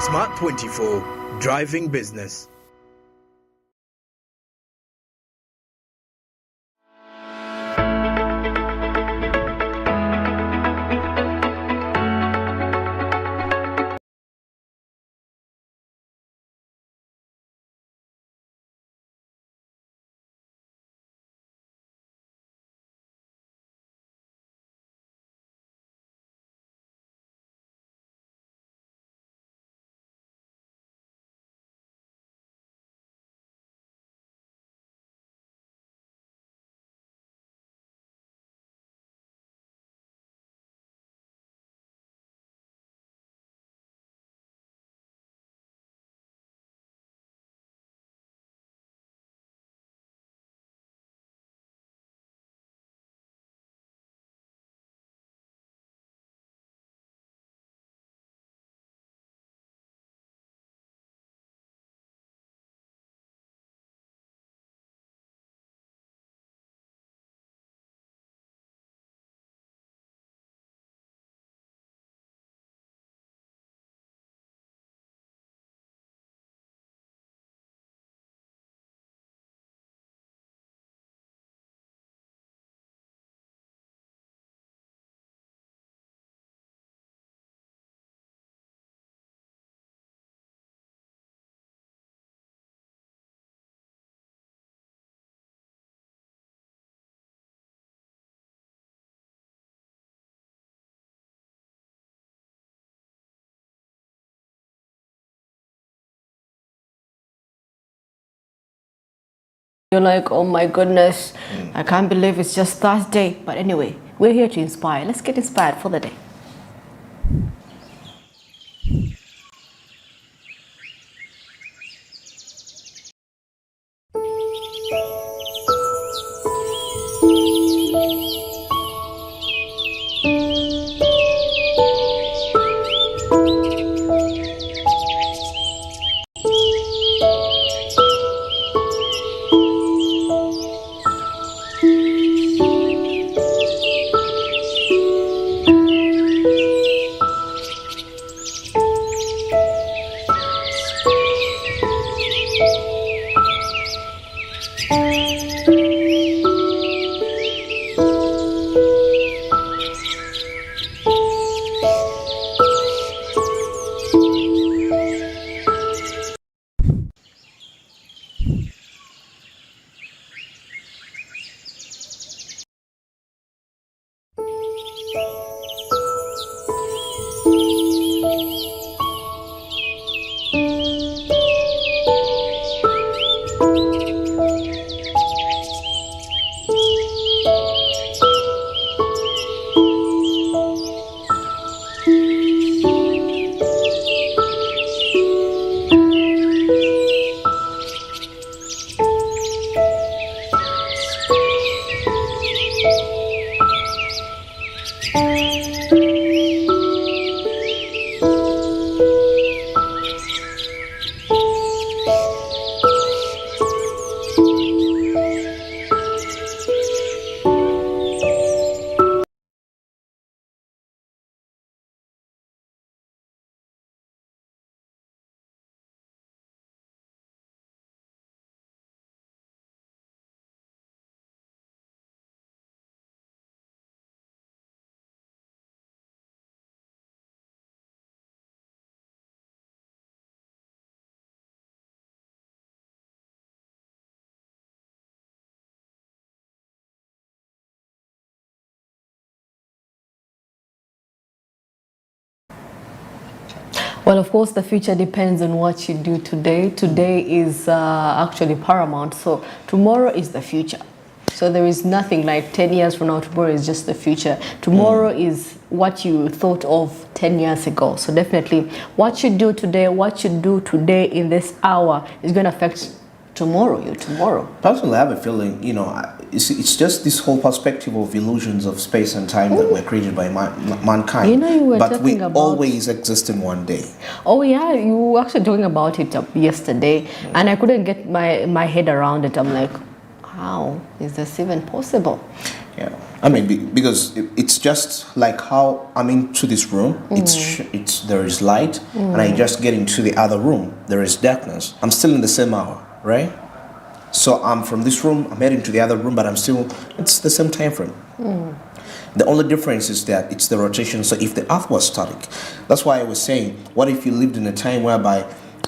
Smart 24, driving business. You're like, oh my goodness, I can't believe it's just Thursday. But anyway, we're here to inspire. Let's get inspired for the day. Well, of course, the future depends on what you do today. Today is actually paramount. So tomorrow is the future. So there is nothing like 10 years from now, tomorrow is just the future. Tomorrow is what you thought of 10 years ago. So definitely what you do today, what you do today in this hour is going to affect tomorrow, your tomorrow. Personally, I have a feeling, you know, it's just this whole perspective of illusions of space and time that were created by mankind. You know, you were but talking we about... always exist in one day. Oh yeah, you were actually talking about it yesterday, and I couldn't get my head around it. I'm like, how is this even possible? Yeah. I mean, because it's just like how I'm into this room. It's there is light, and I just get into the other room. There is darkness. I'm still in the same hour, right? So I'm from this room. I'm heading to the other room, but it's the same time frame. The only difference is that it's the rotation. So if the Earth was static, that's why I was saying, what if you lived in a time whereby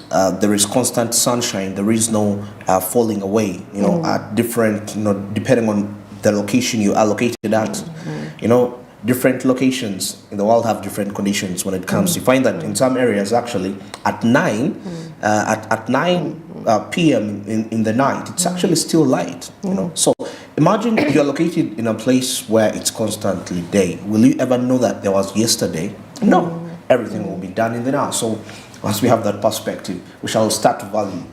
there is constant sunshine, there is no falling away, at different, depending on the location you are located at, different locations in the world have different conditions when it comes. You find that in some areas actually at 9 p.m. in the night, it's actually still light, So imagine you're located in a place where it's constantly day. Will you ever know that there was yesterday? No. Everything will be done in the now. So once we have that perspective, we shall start to value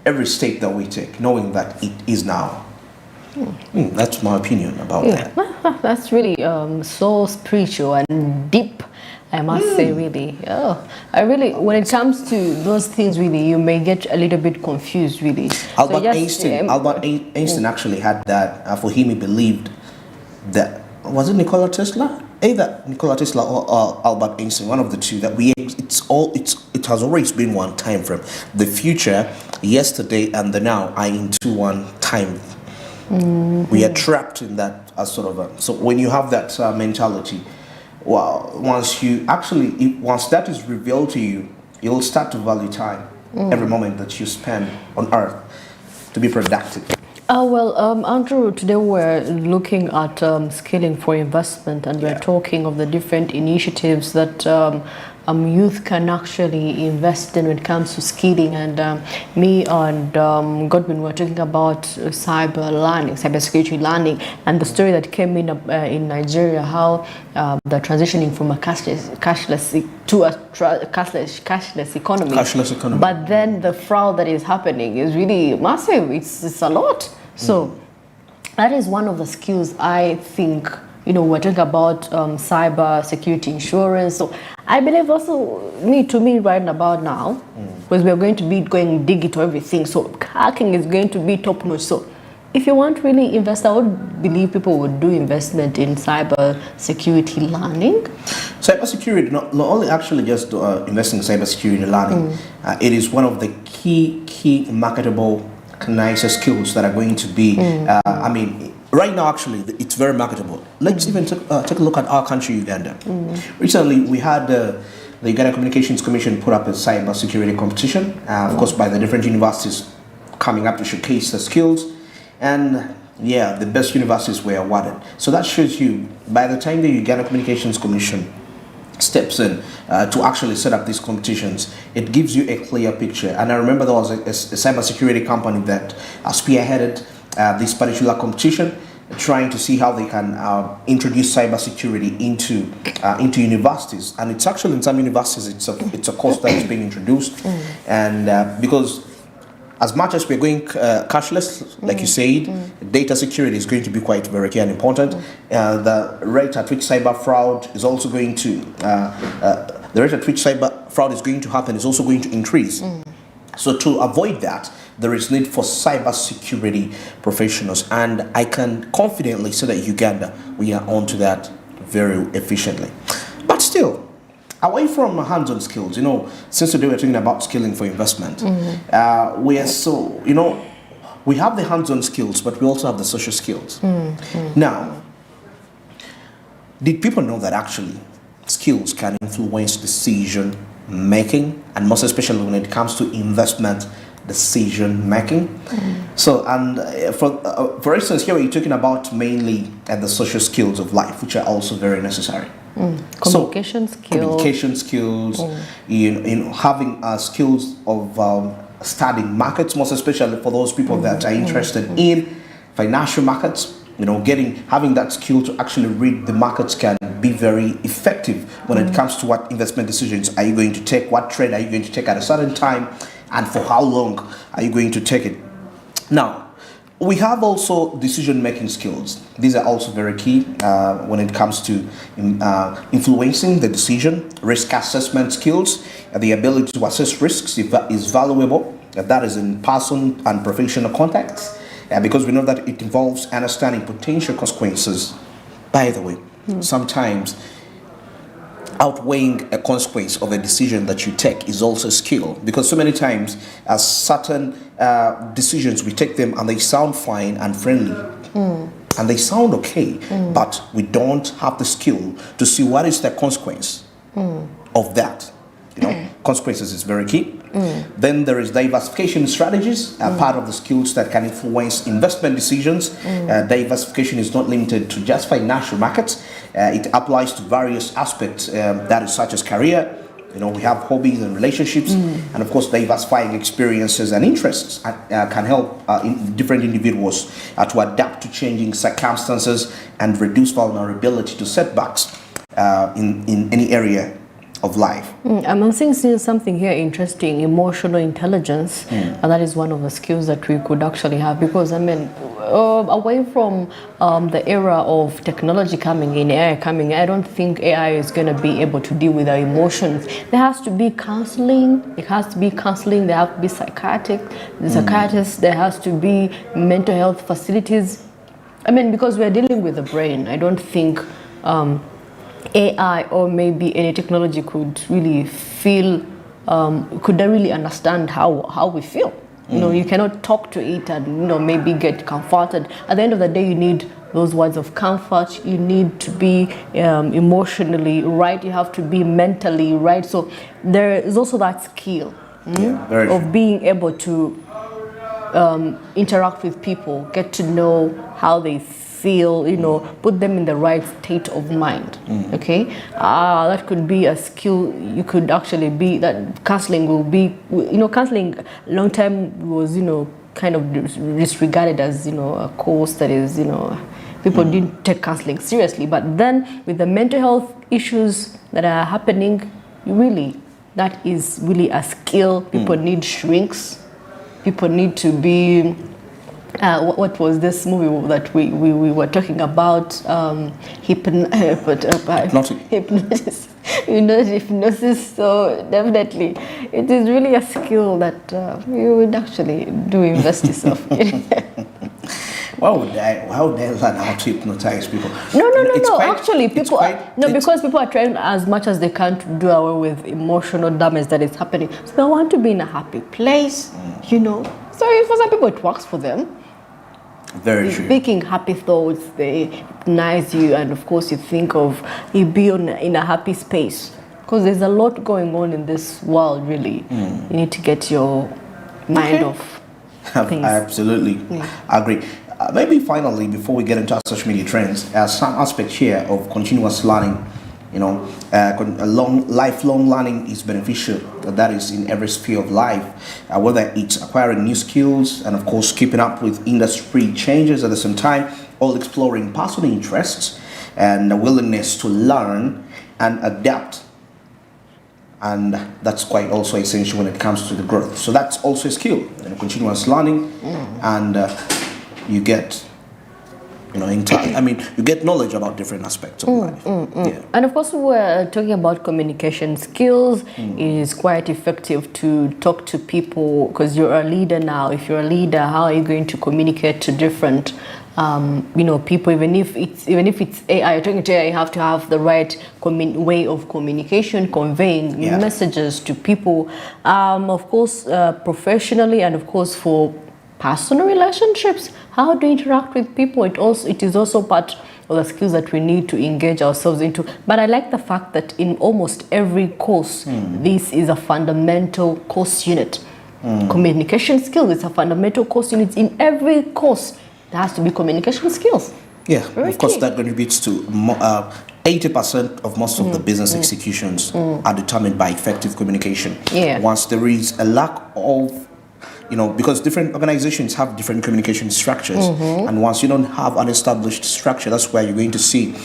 every step that we take, knowing that it is now. That's my opinion about that. That's really so spiritual and deep, I must say, really. When it comes to those things, really, you may get a little bit confused, really. Albert Einstein actually had that. For him, he believed that, was it Nikola Tesla? Either Nikola Tesla or Albert Einstein, one of the two, that it has always been one time frame. The future, yesterday, and the now are into one time. We are trapped in that as sort of so when you have that mentality, well, once that is revealed to you, you'll start to value time, every moment that you spend on earth to be productive. Andrew, today we're looking at scaling for investment, and we're talking of the different initiatives that youth can actually invest in when it comes to skilling. And me and Godwin were talking about cybersecurity learning, and the story that came in Nigeria, how they're transitioning from a cashless to a cashless economy. But then the fraud that is happening is really massive. It's a lot. So that is one of the skills I think. We're talking about cyber security insurance. So I believe also, to me right about now, because we're going to be going digital everything. So hacking is going to be top notch. So if you want to really invest, I would believe people would do investment in cyber security learning. Cyber security, not only actually just investing in cyber security learning, it is one of the key marketable, nicer skills that are going to be, right now, actually, it's very marketable. Let's even take a look at our country, Uganda. Recently, we had the Uganda Communications Commission put up a cyber security competition, of course, by the different universities coming up to showcase the skills. And the best universities were awarded. So that shows you, by the time the Uganda Communications Commission steps in to actually set up these competitions, it gives you a clear picture. And I remember there was a cybersecurity company that spearheaded this particular competition, trying to see how they can introduce cybersecurity into universities. And it's actually in some universities it's a course that is being introduced, and because as much as we're going cashless, like you said, data security is going to be quite very key and important. The rate at which cyber fraud is also going to happen is also going to increase. So to avoid that, there is need for cybersecurity professionals, and I can confidently say that Uganda, we are onto that very efficiently. But still, away from hands-on skills, since today we're talking about skilling for investment, we are so, we have the hands-on skills, but we also have the social skills. Now, did people know that actually skills can influence decision making, and most especially when it comes to investment decision making? So, and for instance, here we're talking about mainly the social skills of life, which are also very necessary. Communication skills, having skills of studying markets, most especially for those people that are interested in financial markets. Having that skill to actually read the markets can be very effective when it comes to what investment decisions are you going to take, what trade are you going to take at a certain time, and for how long are you going to take it. Now, we have also decision-making skills. These are also very key when it comes to influencing the decision. Risk assessment skills, the ability to assess risks is valuable. That is in person and professional contexts, because we know that it involves understanding potential consequences by the way, sometimes outweighing a consequence of a decision that you take is also a skill, because so many times as certain decisions, we take them and they sound fine and friendly and they sound okay, but we don't have the skill to see what is the consequence of that. Consequences is very key. Then there is diversification strategies, part of the skills that can influence investment decisions. Diversification is not limited to just financial markets. It applies to various aspects, that is such as career. We have hobbies and relationships, and of course diversifying experiences and interests can help different individuals to adapt to changing circumstances and reduce vulnerability to setbacks in any area of life. I'm seeing something here interesting, emotional intelligence, and that is one of the skills that we could actually have, because away from the era of technology coming in, AI coming in, I don't think AI is going to be able to deal with our emotions. There has to be counseling. There have to be psychiatrists, there has to be mental health facilities. Because we're dealing with the brain, I don't think AI or maybe any technology could really really understand how we feel. You cannot talk to it and maybe get comforted. At the end of the day, you need those words of comfort. You need to be emotionally right. You have to be mentally right. So there is also that skill of being able to interact with people, get to know how they feel, put them in the right state of mind. Okay, that could be a skill. You could actually be that. Counseling will be, counseling long time was kind of disregarded as a course that is people didn't take counseling seriously. But then with the mental health issues that are happening, that is really a skill. People need shrinks. People need to be. What was this movie that we were talking about? Hypnosis. Hypnosis. So definitely, it is really a skill that you would actually do invest yourself in. Why would I learn how to hypnotize people? No. Actually, because people are trying as much as they can to do away with emotional damage that is happening. So they want to be in a happy place, So for some people, it works for them. Very true. Speaking happy thoughts, they hypnotize you, and of course you think of you be in a happy space, because there's a lot going on in this world. Really, you need to get your mind off things. I absolutely agree. Maybe finally, before we get into our social media trends, some aspect here of continuous learning. Lifelong learning is beneficial. That is in every sphere of life, whether it's acquiring new skills and of course keeping up with industry changes at the same time, or exploring personal interests and a willingness to learn and adapt. And that's quite also essential when it comes to the growth. So that's also a skill, continuous learning, and you get you get knowledge about different aspects of life. Yeah. And of course, we're talking about communication skills. It is quite effective to talk to people, because you're a leader now. If you're a leader, how are you going to communicate to different people? Even if it's AI, you're talking to AI, you have to have the right way of communication, conveying messages to people. Of course, professionally, and of course for personal relationships, how to interact with people. It is also part of the skills that we need to engage ourselves into. But I like the fact that in almost every course, this is a fundamental course unit. Communication skills is a fundamental course unit. In every course, there has to be communication skills. Yeah, of course, that contributes to 80% of most of the business executions are determined by effective communication. Yeah. Once there is a lack of because different organizations have different communication structures, and once you don't have an established structure, that's where you're going to see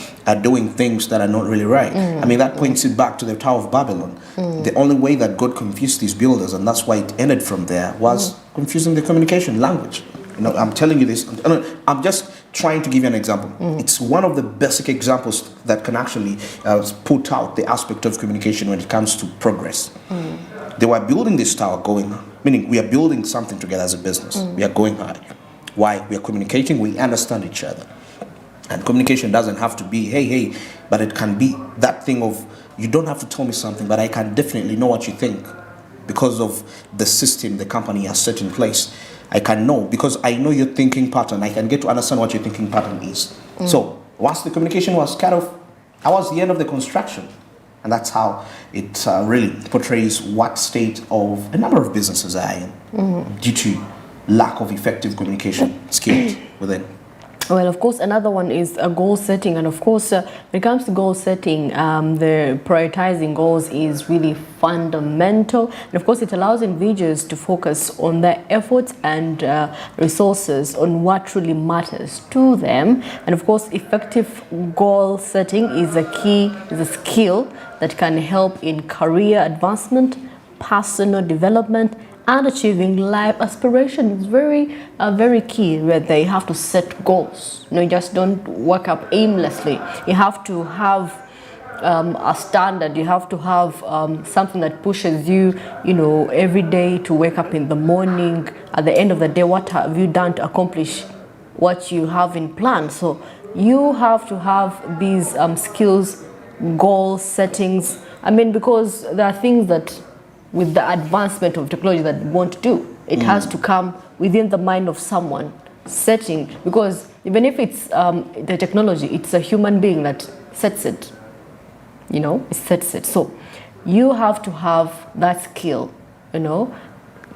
doing things that are not really right. That points it back to the Tower of Babylon. The only way that God confused these builders, and that's why it ended from there, was confusing the communication language. I'm telling you this. I'm just trying to give you an example. It's one of the basic examples that can actually put out the aspect of communication when it comes to progress. They were building this tower meaning we are building something together as a business. We are going high. Why? We are communicating, we understand each other. And communication doesn't have to be, hey, but it can be that thing of, you don't have to tell me something, but I can definitely know what you think because of the system the company has set in place. I can know because I know your thinking pattern. I can get to understand what your thinking pattern is. So once the communication was cut off, I was the end of the construction. And that's how it really portrays what state of a number of businesses are in due to lack of effective communication skills within. Well, of course, another one is goal setting. And of course, when it comes to goal setting, the prioritizing goals is really fundamental. And of course, it allows individuals to focus on their efforts and resources on what truly matters to them. And of course, effective goal setting is a skill that can help in career advancement, personal development, and achieving life aspiration. Is very key, where they have to set goals. You just don't work up aimlessly. You have to have a standard. You have to have something that pushes you, every day to wake up in the morning. At the end of the day, what have you done to accomplish what you have in plan? So you have to have these skills, goal settings. Because there are things that with the advancement of technology that won't do. It has to come within the mind of someone setting, because even if it's the technology, it's a human being that sets it. It sets it. So you have to have that skill,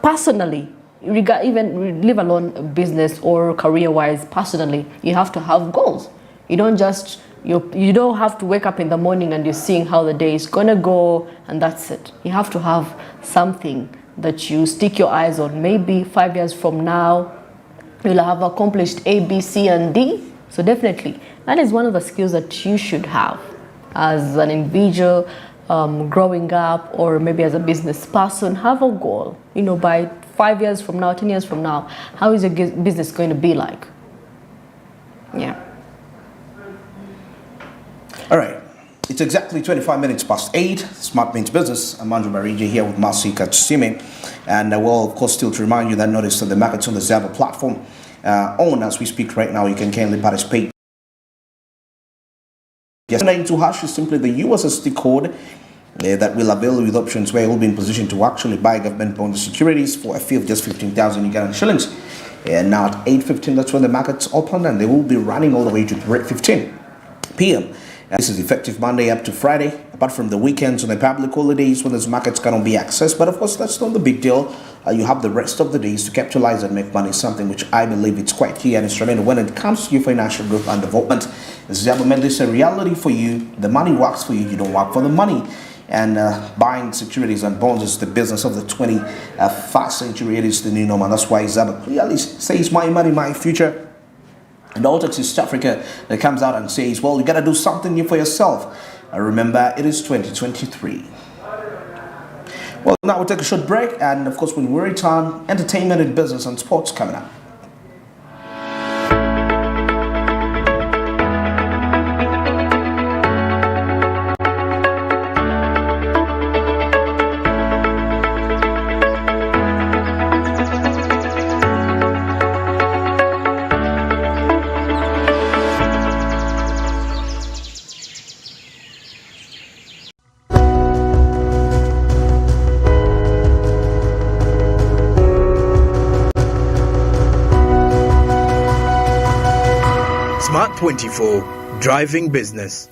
personally, even leave alone business or career-wise. Personally, you have to have goals. You don't just you don't have to wake up in the morning and you're seeing how the day is gonna go and that's it. You have to have something that you stick your eyes on. Maybe 5 years from now, you'll have accomplished A, B, C, and D. So definitely, that is one of the skills that you should have as an individual, growing up, or maybe as a business person. Have a goal. By 5 years from now, 10 years from now, how is your business going to be like? Yeah. All right, it's exactly 25 minutes past 8. Smart Means Business. I'm Andrew Mariji here with Masika Tsime. And I will, of course, still to remind you that notice that the markets on the Zaba platform on as we speak right now. You can currently participate. Yes, into hash is simply the USSD code that will avail you with options where you'll be in position to actually buy government bond securities for a fee of just 15,000 Ugandan shillings. And now at 8:15, that's when the markets open, and they will be running all the way to 3:15 p.m. This is effective Monday up to Friday, apart from the weekends and the public holidays when those markets cannot be accessed. But of course, that's not the big deal. You have the rest of the days to capitalize and make money, something which I believe it's quite key and instrumental when it comes to your financial growth and development. This is a reality for you. The money works for you. You don't work for the money. And buying securities and bonds is the business of the 21st century. It is the new normal. That's why Zaba clearly says my money, my future. And all to East Africa that comes out and says, well, you got to do something new for yourself. Remember, it is 2023. Well, now we'll take a short break. And of course, when we return, entertainment and business and sports coming up. Smart 24, driving business.